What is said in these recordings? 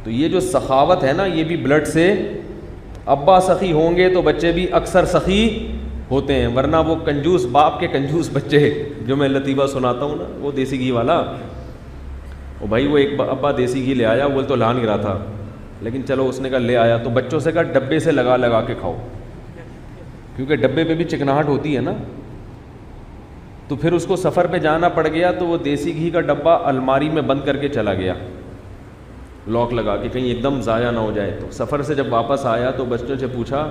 تو یہ جو سخاوت ہے نا یہ بھی بلڈ سے، ابا سخی ہوں گے تو بچے بھی اکثر سخی ہوتے ہیں، ورنہ وہ کنجوس باپ کے کنجوس بچے جو میں لطیفہ سناتا ہوں نا، وہ دیسی گھی والا، وہ بھائی وہ ایک ابا دیسی گھی لے آیا، وہ تو لا نہیں رہا تھا، لیکن چلو اس نے کہا لے آیا، تو بچوں سے کہا ڈبے سے لگا لگا کے کھاؤ، کیونکہ ڈبے پہ بھی چکناہٹ ہوتی ہے نا۔ تو پھر اس کو سفر پہ جانا پڑ گیا، تو وہ دیسی گھی کا ڈبہ الماری میں بند کر کے چلا گیا، لاک لگا کے، کہیں ایک دم ضائع نہ ہو جائے۔ تو سفر سے جب واپس آیا تو بچوں سے پوچھا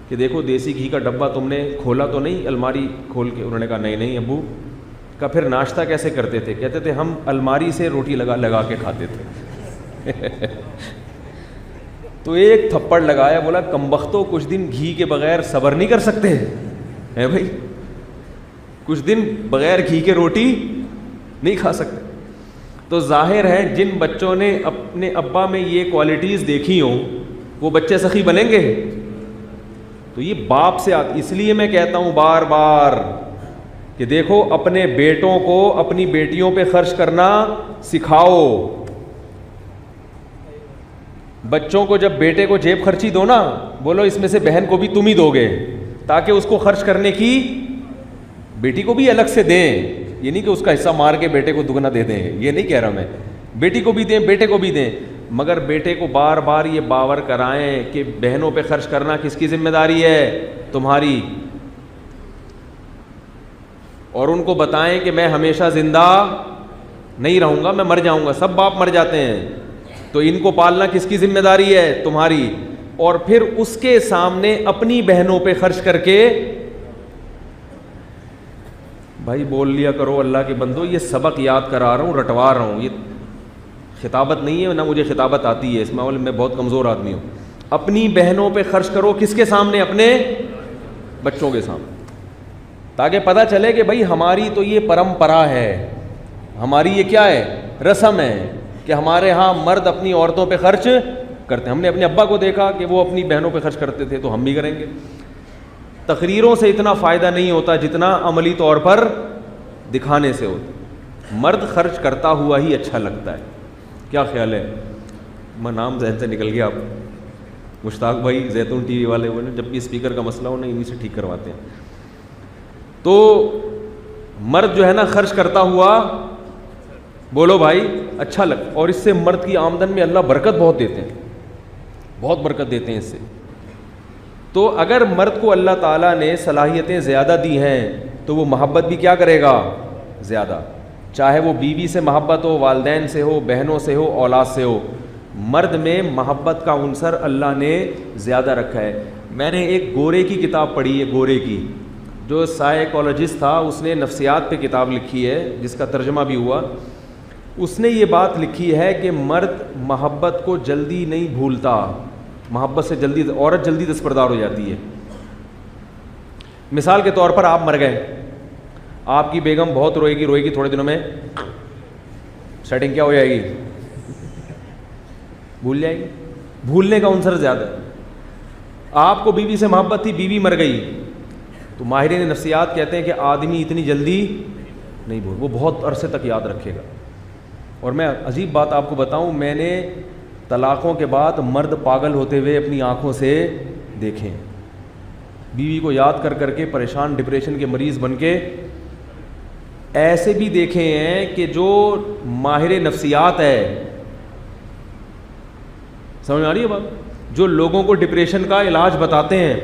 کہ دیکھو دیسی گھی کا ڈبہ تم نے کھولا تو نہیں الماری کھول کے؟ انہوں نے کہا نہیں نہیں ابو۔ کہا پھر ناشتہ کیسے کرتے تھے؟ کہتے تھے ہم الماری سے روٹی لگا لگا کے کھاتے تھے۔ تو ایک تھپڑ لگایا، بولا کمبختو کچھ دن گھی کے بغیر صبر نہیں کر سکتے ہیں بھائی، کچھ دن بغیر گھی کے روٹی نہیں کھا سکتے۔ تو ظاہر ہے جن بچوں نے اپنے ابا میں یہ کوالٹیز دیکھی ہوں وہ بچے سخی بنیں گے۔ تو یہ باپ سے آتی، اس لیے میں کہتا ہوں بار بار کہ دیکھو اپنے بیٹوں کو اپنی بیٹیوں پہ خرچ کرنا سکھاؤ۔ بچوں کو جب بیٹے کو جیب خرچی دو نا، بولو اس میں سے بہن کو بھی تم ہی دو گے، تاکہ اس کو خرچ کرنے کی بیٹی کو بھی الگ سے دیں۔ یہ نہیں کہ اس کا حصہ مار کے بیٹے کو دگنا دے دیں، یہ نہیں کہہ رہا میں، بیٹی کو بھی دیں بیٹے کو بھی دیں، مگر بیٹے کو بار بار یہ باور کرائیں کہ بہنوں پہ خرچ کرنا کس کی ذمہ داری ہے؟ تمہاری۔ اور ان کو بتائیں کہ میں ہمیشہ زندہ نہیں رہوں گا، میں مر جاؤں گا، سب باپ مر جاتے ہیں، تو ان کو پالنا کس کی ذمہ داری ہے؟ تمہاری۔ اور پھر اس کے سامنے اپنی بہنوں پہ خرچ کر کے بھائی بول لیا کرو اللہ کے بندو، یہ سبق یاد کرا رہا ہوں، رٹوا رہا ہوں، یہ خطابت نہیں ہے، نہ مجھے خطابت آتی ہے، اس معاملے میں بہت کمزور آدمی ہوں۔ اپنی بہنوں پہ خرچ کرو، کس کے سامنے؟ اپنے بچوں کے سامنے، تاکہ پتہ چلے کہ بھائی ہماری تو یہ پرمپرا ہے، ہماری یہ کیا ہے؟ رسم ہے کہ ہمارے ہاں مرد اپنی عورتوں پہ خرچ کرتے ہیں۔ ہم نے اپنے ابا کو دیکھا کہ وہ اپنی بہنوں پہ خرچ کرتے تھے، تو ہم بھی کریں گے۔ تقریروں سے اتنا فائدہ نہیں ہوتا جتنا عملی طور پر دکھانے سے ہوتا۔ مرد خرچ کرتا ہوا ہی اچھا لگتا ہے، کیا خیال ہے؟ میں نام ذہن سے نکل گیا، آپ مشتاق بھائی زیتون ٹی وی والے، وہ جب بھی اسپیکر کا مسئلہ ہو نا انہیں سے ٹھیک کرواتے ہیں۔ تو مرد جو ہے نا خرچ کرتا ہوا، بولو بھائی اچھا لگتا، اور اس سے مرد کی آمدن میں اللہ برکت بہت دیتے ہیں، بہت برکت دیتے ہیں اس سے۔ تو اگر مرد کو اللہ تعالیٰ نے صلاحیتیں زیادہ دی ہیں تو وہ محبت بھی کیا کرے گا؟ زیادہ، چاہے وہ بیوی سے محبت ہو، والدین سے ہو، بہنوں سے ہو، اولاد سے ہو، مرد میں محبت کا عنصر اللہ نے زیادہ رکھا ہے۔ میں نے ایک گورے کی کتاب پڑھی ہے، گورے کی، جو سائیکالوجسٹ تھا، اس نے نفسیات پہ کتاب لکھی ہے جس کا ترجمہ بھی ہوا۔ اس نے یہ بات لکھی ہے کہ مرد محبت کو جلدی نہیں بھولتا، محبت سے جلدی، عورت جلدی دستبردار ہو جاتی ہے۔ مثال کے طور پر آپ مر گئے، آپ کی بیگم بہت روئے گی تھوڑے دنوں میں سیٹنگ کیا ہو جائے گی؟ بھول جائے گی، بھولنے کا عنصر زیادہ ہے۔ آپ کو بیوی سے محبت تھی، بیوی مر گئی، تو ماہرین نفسیات کہتے ہیں کہ آدمی اتنی جلدی نہیں بھول، وہ بہت عرصے تک یاد رکھے گا۔ اور میں عجیب بات آپ کو بتاؤں، میں نے طلاقوں کے بعد مرد پاگل ہوتے ہوئے اپنی آنکھوں سے دیکھیں، بیوی کو یاد کر کر کے پریشان، ڈپریشن کے مریض بن کے، ایسے بھی دیکھے ہیں کہ جو ماہر نفسیات ہے، سمجھ آ رہی ہے بات، جو لوگوں کو ڈپریشن کا علاج بتاتے ہیں،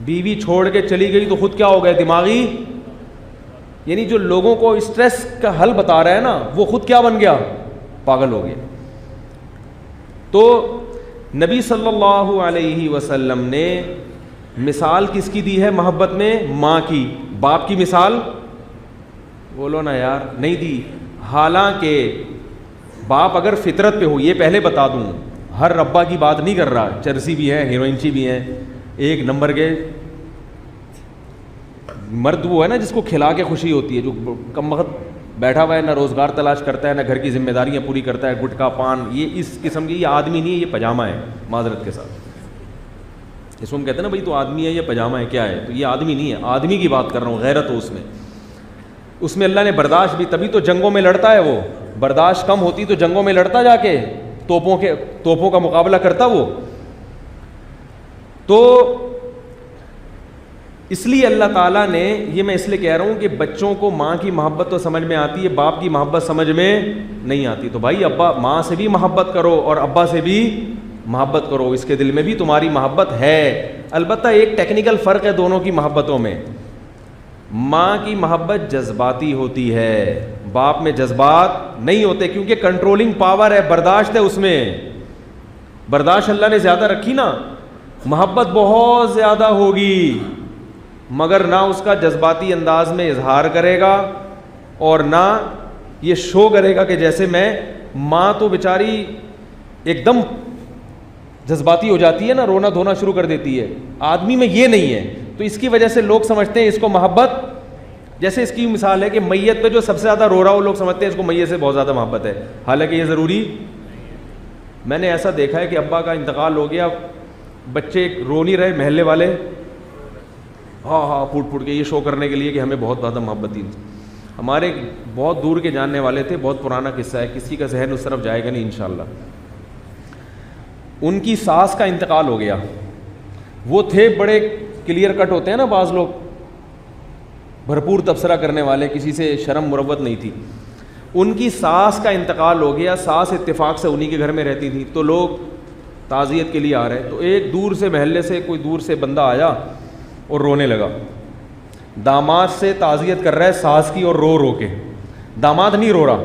بیوی چھوڑ کے چلی گئی تو خود کیا ہو گئے؟ دماغی، یعنی جو لوگوں کو اسٹریس کا حل بتا رہا ہے نا، وہ خود کیا بن گیا؟ پاگل ہو گیا۔ تو نبی صلی اللہ علیہ وسلم نے مثال کس کی دی ہے محبت میں؟ ماں کی۔ باپ کی مثال بولو نا یار، نہیں دی۔ حالانکہ باپ اگر فطرت پہ ہو، یہ پہلے بتا دوں، ہر ربا کی بات نہیں کر رہا، چرسی بھی ہے، ہیروئنچی بھی ہیں، ایک نمبر کے مرد وہ ہے نا جس کو کھلا کے خوشی ہوتی ہے، جو کم وقت بیٹھا ہوا ہے، نہ روزگار تلاش کرتا ہے، نہ گھر کی ذمہ داریاں پوری کرتا ہے، گٹکا پان، یہ اس قسم کی، یہ آدمی نہیں ہے، یہ پجامہ ہے، معذرت کے ساتھ۔ اس کو ہم کہتے ہیں نا بھائی تو آدمی ہے، یہ پجامہ ہے، کیا ہے؟ تو یہ آدمی نہیں ہے، آدمی کی بات کر رہا ہوں، غیرت ہو اس میں اللہ نے برداشت بھی، تبھی تو جنگوں میں لڑتا ہے، وہ برداشت کم ہوتی تو جنگوں میں لڑتا جا کے، توپوں کا مقابلہ کرتا وہ. تو اس لیے اللہ تعالیٰ نے, یہ میں اس لیے کہہ رہا ہوں کہ بچوں کو ماں کی محبت تو سمجھ میں آتی ہے, باپ کی محبت سمجھ میں نہیں آتی. تو بھائی ابا ماں سے بھی محبت کرو اور ابا سے بھی محبت کرو, اس کے دل میں بھی تمہاری محبت ہے. البتہ ایک ٹیکنیکل فرق ہے دونوں کی محبتوں میں. ماں کی محبت جذباتی ہوتی ہے, باپ میں جذبات نہیں ہوتے, کیونکہ کنٹرولنگ پاور ہے, برداشت ہے اس میں, برداشت اللہ نے زیادہ رکھی نا, محبت بہت زیادہ ہوگی, مگر نہ اس کا جذباتی انداز میں اظہار کرے گا اور نہ یہ شو کرے گا کہ جیسے میں. ماں تو بیچاری ایک دم جذباتی ہو جاتی ہے نا, رونا دھونا شروع کر دیتی ہے. آدمی میں یہ نہیں ہے, تو اس کی وجہ سے لوگ سمجھتے ہیں اس کو محبت, جیسے اس کی مثال ہے کہ میت پہ جو سب سے زیادہ رو رہا ہو, لوگ سمجھتے ہیں اس کو میت سے بہت زیادہ محبت ہے, حالانکہ یہ ضروری. میں نے ایسا دیکھا ہے کہ ابا کا انتقال ہو گیا, بچے رو نہیں رہے, محلے والے ہاں پھوٹ کے یہ شو کرنے کے لیے کہ ہمیں بہت زیادہ محبت تھی. ہمارے بہت دور کے جاننے والے تھے, بہت پرانا قصہ ہے, کسی کا ذہن اس طرف جائے گا نہیں انشاءاللہ. ان کی ساس کا انتقال ہو گیا. وہ تھے بڑے کلیئر کٹ ہوتے ہیں نا بعض لوگ, بھرپور تبصرہ کرنے والے, کسی سے شرم مروت نہیں تھی. ان کی ساس کا انتقال ہو گیا. ساس اتفاق سے انہی کے گھر میں رہتی تھی, تو لوگ تعزیت کے لیے آ رہے, تو ایک دور سے محلے سے کوئی دور سے بندہ آیا اور رونے لگا. داماد سے تعزیت کر رہا ہے ساس کی, اور رو رو کے. داماد نہیں رو رہا,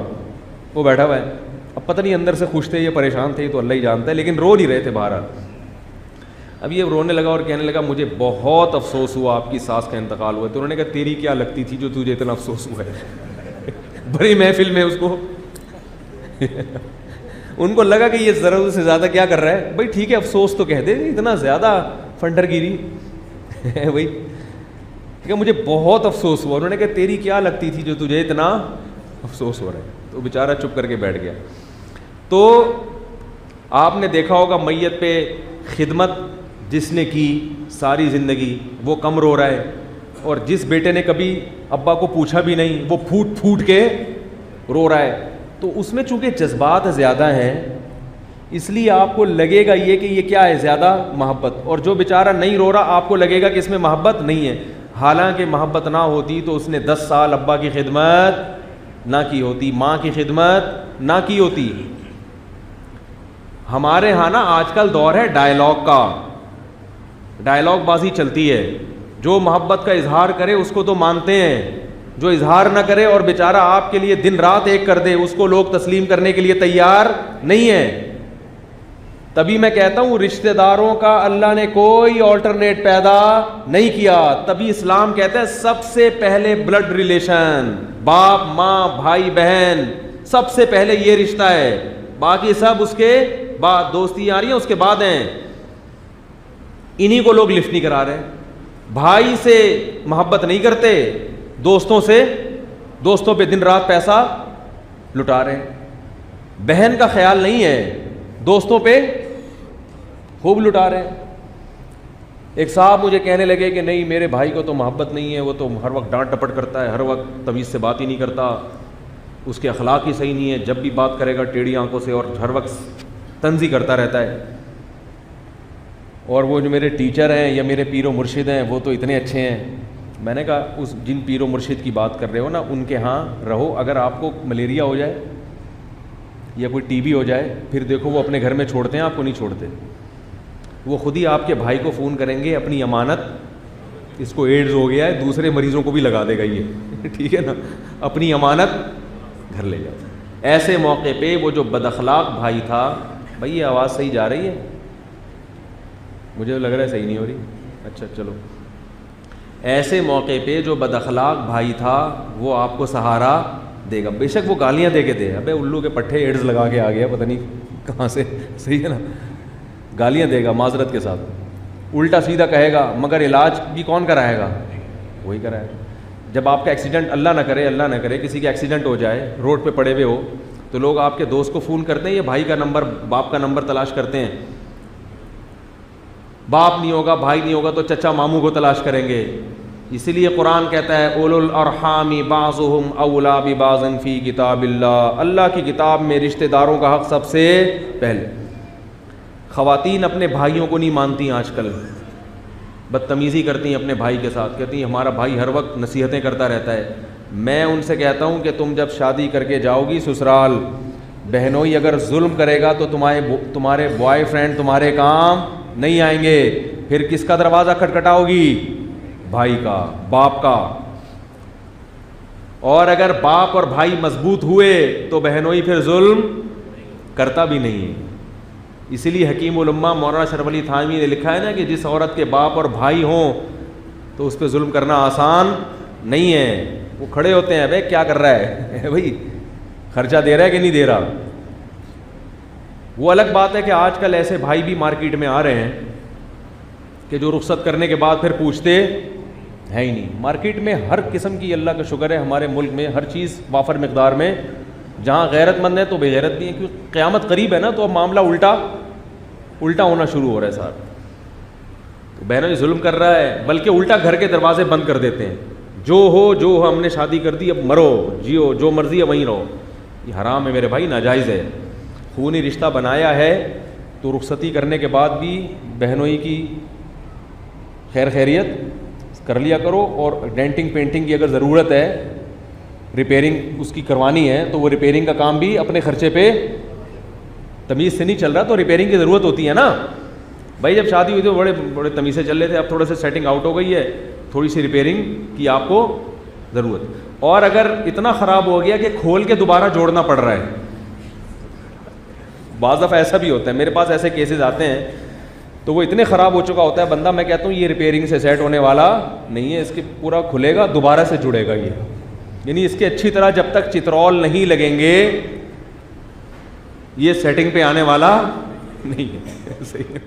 وہ بیٹھا ہوا ہے. اب پتہ نہیں اندر سے خوش تھے یا پریشان تھے, تو اللہ ہی جانتا ہے, لیکن رو نہیں رہے تھے بہرحال. اب یہ رونے لگا اور کہنے لگا مجھے بہت افسوس ہوا آپ کی ساس کا انتقال ہوا. تو انہوں نے کہا تیری کیا لگتی تھی جو تجھے اتنا افسوس ہوا ہے. بڑی محفل میں اس کو ان کو لگا کہ یہ ضرورت سے زیادہ کیا کر رہا ہے. بھائی ٹھیک ہے افسوس تو کہہ دے, اتنا زیادہ فنڈر گیری بھائی کہ مجھے بہت افسوس ہوا. انہوں نے کہا تیری کیا لگتی تھی جو تجھے اتنا افسوس ہو رہا ہے. تو بیچارہ چپ کر کے بیٹھ گیا. تو آپ نے دیکھا ہوگا میت پہ خدمت جس نے کی ساری زندگی, وہ کم رو رہا ہے, اور جس بیٹے نے کبھی ابا کو پوچھا بھی نہیں وہ پھوٹ پھوٹ کے رو رہا ہے. تو اس میں چونکہ جذبات زیادہ ہیں, اس لیے آپ کو لگے گا یہ کہ یہ کیا ہے, زیادہ محبت. اور جو بیچارہ نہیں رو رہا آپ کو لگے گا کہ اس میں محبت نہیں ہے. حالانکہ محبت نہ ہوتی تو اس نے 10 سال ابا کی خدمت نہ کی ہوتی, ماں کی خدمت نہ کی ہوتی. ہمارے ہاں نا آج کل دور ہے ڈائلاگ کا, ڈائلاگ بازی چلتی ہے. جو محبت کا اظہار کرے اس کو تو مانتے ہیں, جو اظہار نہ کرے اور بیچارہ آپ کے لیے دن رات ایک کر دے, اس کو لوگ تسلیم کرنے کے لیے تیار نہیں ہیں. تبھی میں کہتا ہوں رشتہ داروں کا اللہ نے کوئی آلٹرنیٹ پیدا نہیں کیا. تبھی اسلام کہتا ہے سب سے پہلے بلڈ ریلیشن, باپ ماں بھائی بہن, سب سے پہلے یہ رشتہ ہے. باقی سب اس کے بعد, دوستی آ رہی ہے اس کے بعد ہیں. انہی کو لوگ لفٹ نہیں کرا رہے. بھائی سے محبت نہیں کرتے, دوستوں سے, دوستوں پہ دن رات پیسہ لٹا رہے ہیں. بہن کا خیال نہیں ہے, دوستوں پہ خوب لٹا رہے ہیں. ایک صاحب مجھے کہنے لگے کہ نہیں میرے بھائی کو تو محبت نہیں ہے, وہ تو ہر وقت ڈانٹ ٹپٹ کرتا ہے, ہر وقت تمیز سے بات ہی نہیں کرتا, اس کے اخلاق ہی صحیح نہیں ہے, جب بھی بات کرے گا ٹیڑھی آنکھوں سے اور ہر وقت طنزی کرتا رہتا ہے. اور وہ جو میرے ٹیچر ہیں یا میرے پیر و مرشد ہیں وہ تو اتنے اچھے ہیں. میں نے کہا اس جن پیر و مرشد کی بات کر رہے ہو نا ان کے ہاں رہو, اگر آپ کو ملیریا ہو جائے یا کوئی ٹی بی ہو جائے پھر دیکھو وہ اپنے گھر میں چھوڑتے ہیں, آپ کو نہیں چھوڑتے. وہ خود ہی آپ کے بھائی کو فون کریں گے, اپنی امانت, اس کو ایڈز ہو گیا ہے, دوسرے مریضوں کو بھی لگا دے گا یہ ٹھیک ہے نا, اپنی امانت گھر لے جاؤ. ایسے موقع پہ وہ جو بد اخلاق بھائی تھا, بھائی یہ آواز صحیح جا رہی ہے, مجھے لگ رہا ہے صحیح نہیں ہو رہی, اچھا چلو. ایسے موقع پہ جو بد اخلاق بھائی تھا وہ آپ کو سہارا دے گا. بے شک وہ گالیاں دے کے دے, ابے الو کے پٹھے ایڈز لگا کے آ گیا پتہ نہیں کہاں سے, صحیح ہے نا, گالیاں دے گا معذرت کے ساتھ, الٹا سیدھا کہے گا, مگر علاج بھی کون کرائے گا, وہی کرائے گا. جب آپ کا ایکسیڈنٹ, اللہ نہ کرے کسی کا ایکسیڈنٹ ہو جائے, روڈ پہ پڑے ہوئے ہو, تو لوگ آپ کے دوست کو فون کرتے ہیں یا بھائی کا نمبر, باپ کا نمبر تلاش کرتے ہیں. باپ نہیں ہوگا, بھائی نہیں ہوگا تو چچا ماموں کو تلاش کریں گے, اسی لیے قرآن کہتا ہے اولو الارحام بعضهم اولا ببعض فی کتاب اللہ، اللہ کی کتاب میں رشتہ داروں کا حق سب سے پہلے۔ خواتین اپنے بھائیوں کو نہیں مانتی آج کل، بدتمیزی کرتی ہیں اپنے بھائی کے ساتھ، کہتی ہیں ہمارا بھائی ہر وقت نصیحتیں کرتا رہتا ہے۔ میں ان سے کہتا ہوں کہ تم جب شادی کر کے جاؤ گی سسرال، بہنوئی اگر ظلم کرے گا تو تمہارے بوائے فرینڈ تمہارے کام نہیں آئیں گے، پھر کس کا دروازہ کھٹکھٹاؤ گی؟ بھائی کا، باپ کا۔ اور اگر باپ اور بھائی مضبوط ہوئے تو بہنوئی پھر ظلم کرتا بھی نہیں ہے۔ اسی لیے حکیم الامہ مولانا اشرف علی تھانوی نے لکھا ہے نا کہ جس عورت کے باپ اور بھائی ہوں تو اس پہ ظلم کرنا آسان نہیں ہے۔ وہ کھڑے ہوتے ہیں، بھائی کیا کر رہا ہے بھائی، خرچہ دے رہا ہے کہ نہیں دے رہا۔ وہ الگ بات ہے کہ آج کل ایسے بھائی بھی مارکیٹ میں آ رہے ہیں کہ جو رخصت کرنے کے بعد پھر پوچھتے ہے ہی نہیں۔ مارکیٹ میں ہر قسم کی، اللہ کا شکر ہے ہمارے ملک میں ہر چیز وافر مقدار میں، جہاں غیرت مند ہے تو بے غیرت بھی ہے، کیونکہ قیامت قریب ہے نا، تو اب معاملہ الٹا ہونا شروع ہو رہا ہے صاحب۔ تو بہنوں ظلم کر رہا ہے، بلکہ الٹا گھر کے دروازے بند کر دیتے ہیں، جو ہو ہم نے شادی کر دی، اب مرو جیو جو مرضی ہے وہیں رہو۔ یہ حرام ہے میرے بھائی، ناجائز ہے۔ خونی رشتہ بنایا ہے تو رخصتی کرنے کے بعد بھی بہنوئی کی خیر خیریت کر لیا کرو، اور ڈینٹنگ پینٹنگ کی اگر ضرورت ہے، ریپیئرنگ اس کی کروانی ہے تو وہ ریپیئرنگ کا کام بھی اپنے خرچے پہ، تمیز سے نہیں چل رہا تو ریپیئرنگ کی ضرورت ہوتی ہے نا بھائی۔ جب شادی ہوئی تو بڑے تمیز سے چل رہے تھے، اب تھوڑا سا سیٹنگ آؤٹ ہو گئی ہے، تھوڑی سی ریپیئرنگ کی آپ کو ضرورت۔ اور اگر اتنا خراب ہو گیا کہ کھول کے دوبارہ جوڑنا پڑ رہا ہے، بعض دفعہ ایسا بھی ہوتا ہے، میرے پاس ایسے کیسز آتے ہیں، تو وہ اتنے خراب ہو چکا ہوتا ہے بندہ، میں کہتا ہوں یہ ریپیئرنگ سے سیٹ ہونے والا نہیں ہے، اس کے پورا کھلے گا دوبارہ سے جڑے گا یہ، یعنی اس کے اچھی طرح جب تک چترول نہیں لگیں گے یہ سیٹنگ پہ آنے والا نہیں ہے۔ صحیح ہے۔